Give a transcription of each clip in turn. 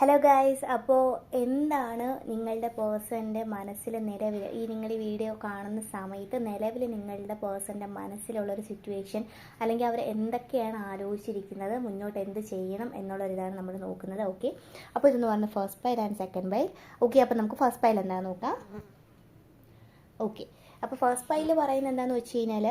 Hello guys, അപ്പോൾ എന്താണ് നിങ്ങളുടെ പേഴ്സൻ്റെ മനസ്സിൽ നിലവിൽ നിങ്ങൾ ഈ വീഡിയോ കാണുന്ന സമയത്ത് നിലവിൽ നിങ്ങളുടെ പേഴ്സൻ്റെ മനസ്സിലുള്ളൊരു സിറ്റുവേഷൻ, അല്ലെങ്കിൽ അവർ എന്തൊക്കെയാണ് ആലോചിച്ചിരിക്കുന്നത്, മുന്നോട്ട് എന്ത് ചെയ്യണം എന്നുള്ളൊരിതാണ് നമ്മൾ നോക്കുന്നത്. ഓക്കെ, അപ്പോൾ ഇതെന്ന് പറഞ്ഞാൽ first pile and second pile. Okay, അപ്പോൾ നമുക്ക് ഫസ്റ്റ് പൈൽ എന്താണെന്ന് നോക്കാം. ഓക്കെ, അപ്പോൾ ഫസ്റ്റ് പൈൽ പറയുന്നത് എന്താണെന്ന് വെച്ച് കഴിഞ്ഞാൽ,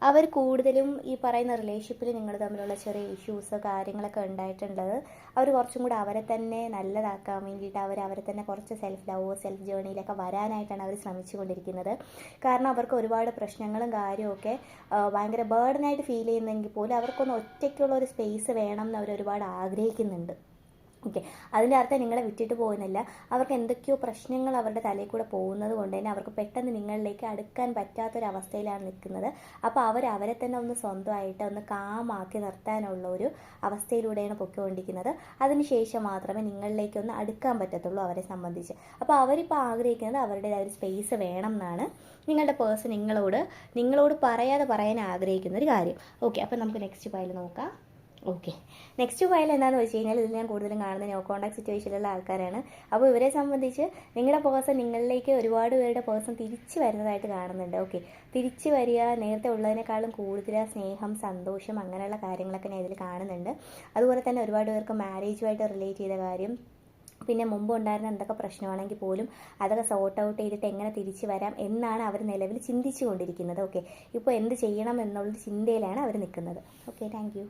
അവർ കൂടുതലും ഈ പറയുന്ന റിലേഷൻഷിപ്പിൽ നിങ്ങൾ തമ്മിലുള്ള ചെറിയ ഇഷ്യൂസ് കാര്യങ്ങളൊക്കെ ഉണ്ടായിട്ടുള്ളത് അവർ കുറച്ചും കൂടെ അവരെ തന്നെ നല്ലതാക്കാൻ വേണ്ടിയിട്ട് അവരെ തന്നെ കുറച്ച് സെൽഫ് ലവ് സെൽഫ് ജേണിയിലൊക്കെ വരാനായിട്ടാണ് അവർ ശ്രമിച്ചുകൊണ്ടിരിക്കുന്നത്. കാരണം അവർക്ക് ഒരുപാട് പ്രശ്നങ്ങളും കാര്യമൊക്കെ ഭയങ്കര ബേർഡനായിട്ട് ഫീൽ ചെയ്യുന്നെങ്കിൽ പോലും അവർക്കൊന്ന് ഒറ്റയ്ക്കുള്ള ഒരു സ്പേസ് വേണം എന്ന് അവർ ഒരുപാട് ആഗ്രഹിക്കുന്നുണ്ട്. ഓക്കെ, അതിൻ്റെ അർത്ഥം നിങ്ങളെ വിട്ടിട്ട് പോകുന്നില്ല. അവർക്ക് എന്തൊക്കെയോ പ്രശ്നങ്ങൾ അവരുടെ തലയിൽ കൂടെ പോകുന്നത് കൊണ്ട് തന്നെ അവർക്ക് പെട്ടെന്ന് നിങ്ങളിലേക്ക് അടുക്കാൻ പറ്റാത്തൊരവസ്ഥയിലാണ് നിൽക്കുന്നത്. അപ്പോൾ അവരെ തന്നെ ഒന്ന് സ്വന്തമായിട്ട് ഒന്ന് കാമാക്കി നിർത്താനുള്ള ഒരു അവസ്ഥയിലൂടെയാണ് പൊയ്ക്കൊണ്ടിരിക്കുന്നത്. അതിനുശേഷം മാത്രമേ നിങ്ങളിലേക്ക് ഒന്ന് അടുക്കാൻ പറ്റത്തുള്ളൂ അവരെ സംബന്ധിച്ച്. അപ്പോൾ അവരിപ്പോൾ ആഗ്രഹിക്കുന്നത് അവരുടേതായ ഒരു സ്പേസ് വേണം എന്നാണ് നിങ്ങളുടെ പേഴ്സൺ നിങ്ങളോട് പറയാൻ ആഗ്രഹിക്കുന്ന ഒരു കാര്യം. ഓക്കെ, അപ്പോൾ നമുക്ക് നെക്സ്റ്റ് ഫയൽ നോക്കാം. ഓക്കെ, നെക്സ്റ്റ് ഫയൽ എന്താണെന്ന് വെച്ച് കഴിഞ്ഞാൽ ഇതിൽ ഞാൻ കൂടുതലും കാണുന്നത് നോ കോൺടാക്ട് സിറ്റുവേഷനിലുള്ള ആൾക്കാരാണ്. അപ്പോൾ ഇവരെ സംബന്ധിച്ച് നിങ്ങളുടെ പേഴ്സൺ നിങ്ങളിലേക്ക് ഒരുപാട് പേരുടെ പേഴ്സൺ തിരിച്ചു വരുന്നതായിട്ട് കാണുന്നുണ്ട്. ഓക്കെ, തിരിച്ചു വരിക, നേരത്തെ ഉള്ളതിനേക്കാളും കൂടുതൽ സ്നേഹം സന്തോഷം അങ്ങനെയുള്ള കാര്യങ്ങളൊക്കെ ഞാൻ ഇതിൽ കാണുന്നുണ്ട്. അതുപോലെ തന്നെ ഒരുപാട് പേർക്ക് മാരേജുമായിട്ട് റിലേറ്റ് ചെയ്ത കാര്യം, പിന്നെ മുമ്പ് ഉണ്ടായിരുന്ന എന്തൊക്കെ പ്രശ്നമാണെങ്കിൽ പോലും അതൊക്കെ സോർട്ട് ഔട്ട് ചെയ്തിട്ട് എങ്ങനെ തിരിച്ചു വരാം എന്നാണ് അവർ നിലവിൽ ചിന്തിച്ചു കൊണ്ടിരിക്കുന്നത്. ഓക്കെ, ഇപ്പോൾ എന്ത് ചെയ്യണം എന്നുള്ളൊരു ചിന്തയിലാണ് അവർ നിൽക്കുന്നത്. Okay, thank you.